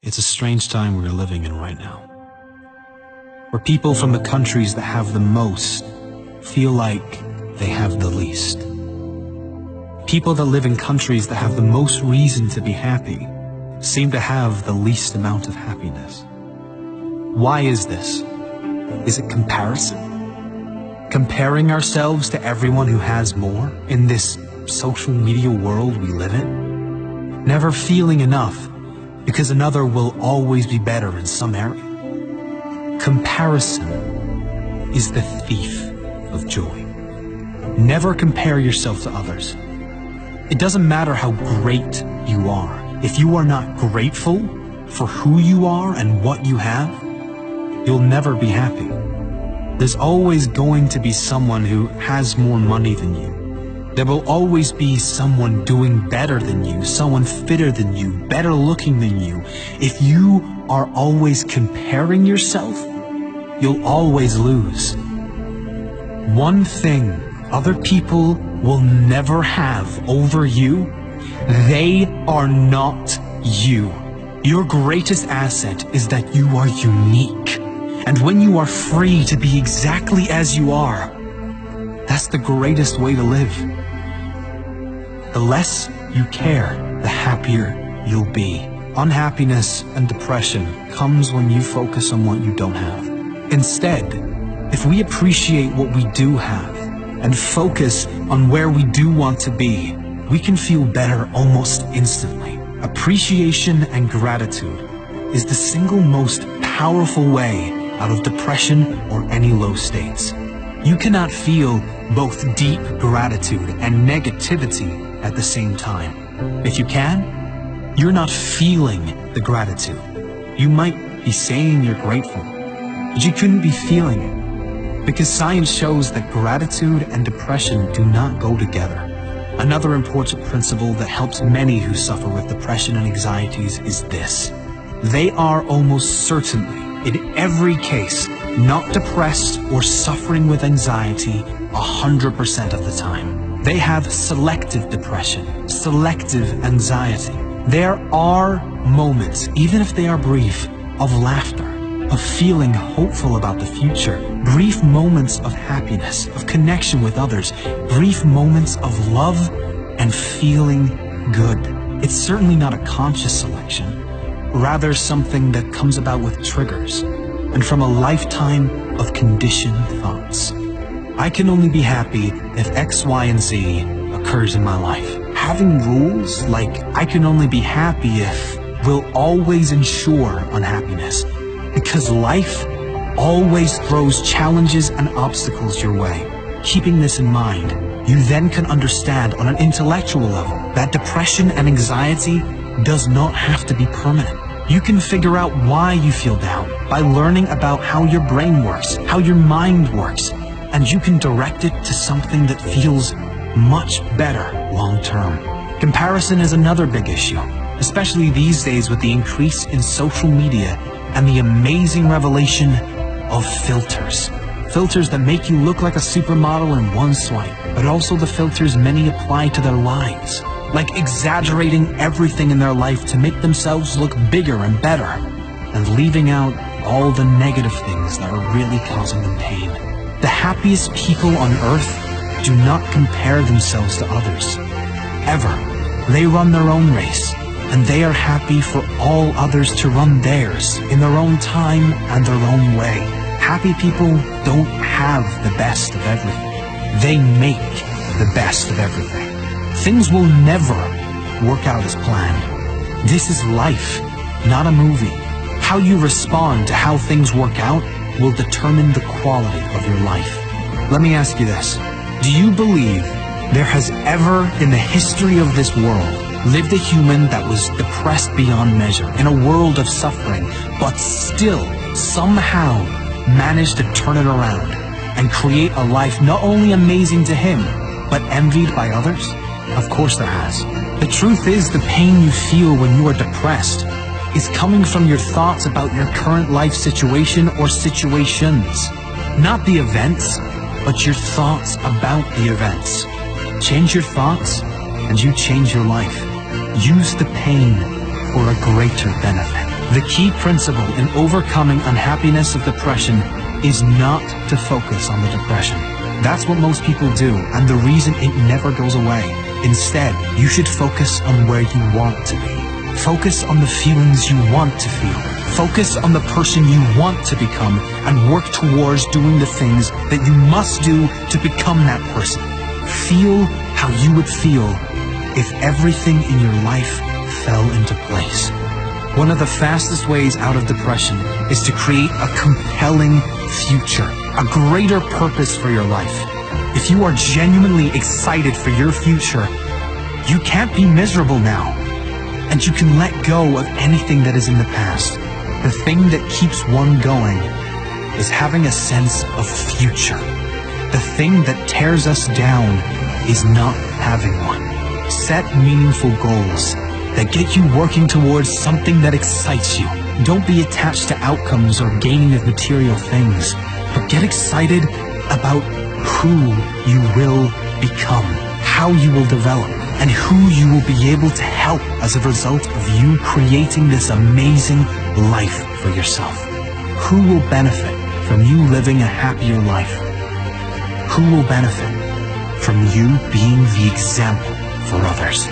It's a strange time we are living in right now, where people from the countries that have the most feel like they have the least. People that live in countries that have the most reason to be happy seem to have the least amount of happiness. Why is this? Is it comparison? Comparing ourselves to everyone who has more in this social media world we live in? Never feeling enough because another will always be better in some area. Comparison is the thief of joy. Never compare yourself to others. It doesn't matter how great you are. If you are not grateful for who you are and what you have, you'll never be happy. There's always going to be someone who has more money than you. There will always be someone doing better than you, someone fitter than you, better looking than you. If you are always comparing yourself, you'll always lose. One thing other people will never have over you: they are not you. Your greatest asset is that you are unique. And when you are free to be exactly as you are, that's the greatest way to live. The less you care, the happier you'll be. Unhappiness and depression comes when you focus on what you don't have. Instead, if we appreciate what we do have and focus on where we do want to be, we can feel better almost instantly. Appreciation and gratitude is the single most powerful way out of depression or any low states. You cannot feel both deep gratitude and negativity at the same time. If you can, you're not feeling the gratitude. You might be saying you're grateful, but you couldn't be feeling it, because science shows that gratitude and depression do not go together. Another important principle that helps many who suffer with depression and anxieties is this: they are almost certainly, in every case, not depressed or suffering with anxiety 100% of the time. They have selective depression, selective anxiety. There are moments, even if they are brief, of laughter, of feeling hopeful about the future, brief moments of happiness, of connection with others, brief moments of love and feeling good. It's certainly not a conscious selection, rather something that comes about with triggers and from a lifetime of conditioned thoughts. I can only be happy if X, Y, and Z occurs in my life. Having rules like I can only be happy if will always ensure unhappiness, because life always throws challenges and obstacles your way. Keeping this in mind, you then can understand on an intellectual level that depression and anxiety does not have to be permanent. You can figure out why you feel down by learning about how your brain works, how your mind works, and you can direct it to something that feels much better long term. Comparison is another big issue, especially these days with the increase in social media and the amazing revelation of filters. Filters that make you look like a supermodel in one swipe, but also the filters many apply to their lives, like exaggerating everything in their life to make themselves look bigger and better, and leaving out all the negative things that are really causing them pain. The happiest people on earth do not compare themselves to others, ever. They run their own race, and they are happy for all others to run theirs in their own time and their own way. Happy people don't have the best of everything. They make the best of everything. Things will never work out as planned. This is life, not a movie. How you respond to how things work out will determine the quality of your life. Let me ask you this. Do you believe there has ever, in the history of this world, lived a human that was depressed beyond measure, in a world of suffering, but still somehow managed to turn it around and create a life not only amazing to him, but envied by others? Of course there has. The truth is, the pain you feel when you are depressed is coming from your thoughts about your current life situation or situations. Not the events, but your thoughts about the events. Change your thoughts, and you change your life. Use the pain for a greater benefit. The key principle in overcoming unhappiness of depression is not to focus on the depression. That's what most people do, and the reason it never goes away. Instead, you should focus on where you want to be. Focus on the feelings you want to feel. Focus on the person you want to become, and work towards doing the things that you must do to become that person. Feel how you would feel if everything in your life fell into place. One of the fastest ways out of depression is to create a compelling future, a greater purpose for your life. If you are genuinely excited for your future, you can't be miserable now, and you can let go of anything that is in the past. The thing that keeps one going is having a sense of future. The thing that tears us down is not having one. Set meaningful goals that get you working towards something that excites you. Don't be attached to outcomes or gaining of material things, but get excited about who you will become, how you will develop, and who you will be able to help as a result of you creating this amazing life for yourself. Who will benefit from you living a happier life? Who will benefit from you being the example for others?